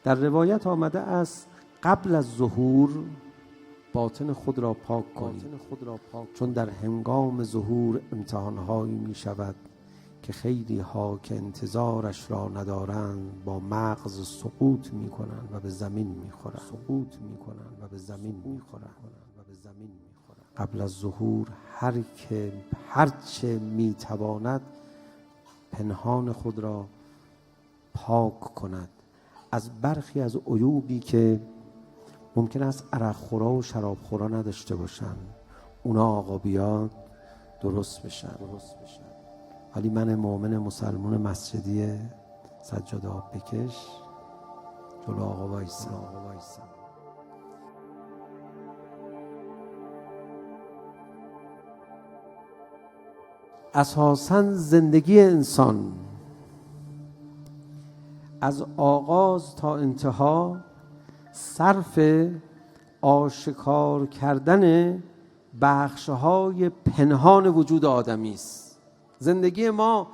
در روایت آمده است قبل از ظهور باطن خود را پاک کنید، چون در هنگام ظهور امتحانهایی می شود که خیلی ها که انتظارش را ندارند با مغز سقوط می کنند و به زمین می خورند. قبل از ظهور هرچه می تواند پنهان خود را پاک کند از برخی از عیوبی که ممکن است عرق خورا و شراب خورا نداشته باشن، اونا آقا بیاد درست بشن. ولی من مؤمن مسلمان مسجدی سجاده آب بکش جلو آقا وایسم. اساساً زندگی انسان از آغاز تا انتها صرف آشکار کردن بخش‌های پنهان وجود آدمی است. زندگی ما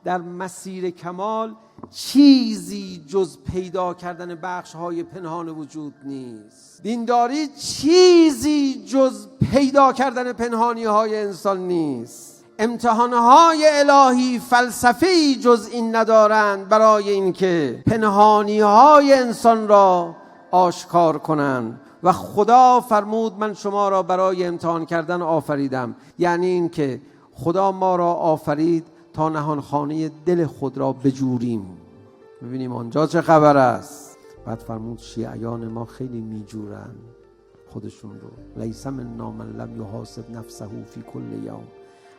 در مسیر کمال چیزی جز پیدا کردن بخش‌های پنهان وجود نیست. دینداری چیزی جز پیدا کردن پنهانی‌های انسان نیست. امتحانهای الهی فلسفه‌ای جز این ندارند برای اینکه پنهانی‌های انسان را آشکار کنند. و خدا فرمود من شما را برای امتحان کردن آفریدم، یعنی اینکه خدا ما را آفرید تا نهانخانه دل خود را بجوریم، ببینیم آنجا چه خبر است. بعد فرمود شیعیان ما خیلی میجورن خودشون رو، لیس منا من لم یحاسب نفسه فی کل یوم،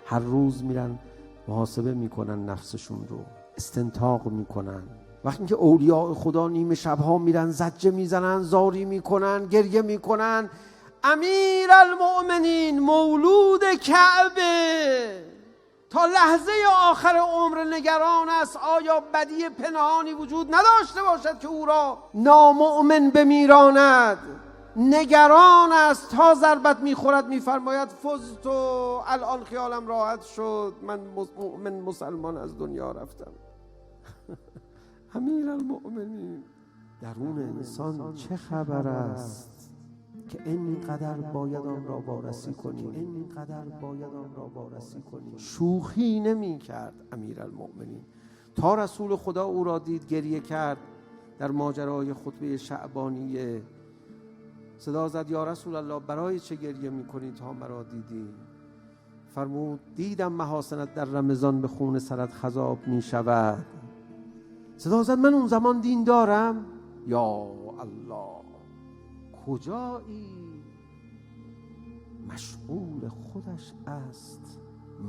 هر روز میرن محاسبه میکنن نفسشون رو، استنتاق میکنن. وقتی که اولیاء خدا نیمه شبها میرن زجه میزنن، زاری میکنن، گریه میکنن، امیر المؤمنین مولود کعبه تا لحظه آخر عمر نگران است آیا بدی پنهانی وجود نداشته باشد که او را نامؤمن بمیراند. نگران است تا ضربت میخورد میفرماید فزت، الان خیالم راحت شد، من مؤمن مسلمان از دنیا رفتم. امیر المؤمنین درون انسان چه خبر است که اینقدر باید آن را وارسی کنی، شوخی نمی کرد امیر المؤمنین. تا رسول خدا او را دید گریه کرد. در ماجرای خطبه شعبانیه صدا زد یا رسول الله برای چه گریه می کنی تا مرا دیدی؟ فرمود دیدم محاسنت در رمضان به خون سرت خضاب می شود. صدا زد من اون زمان دین دارم؟ یا الله کجایی؟ مشغول خودش است،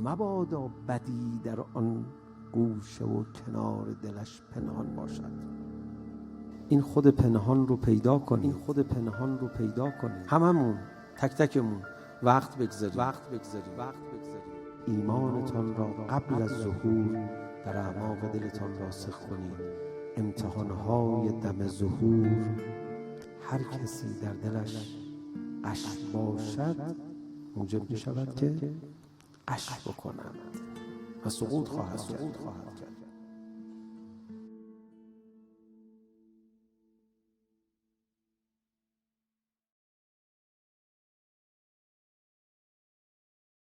مبادا بدی در آن گوشه و کنار دلش پنهان باشد. این خود پنهان رو پیدا کنی، هممون تک تکمون وقت بگذاریم ایمانتان را قبل از ظهور در اعماق دلتان راسخ کنید. امتحانهای دم ظهور هر کسی در دلش غش باشد موجب می شود که غش بکنند و سقوط خواهد کرد.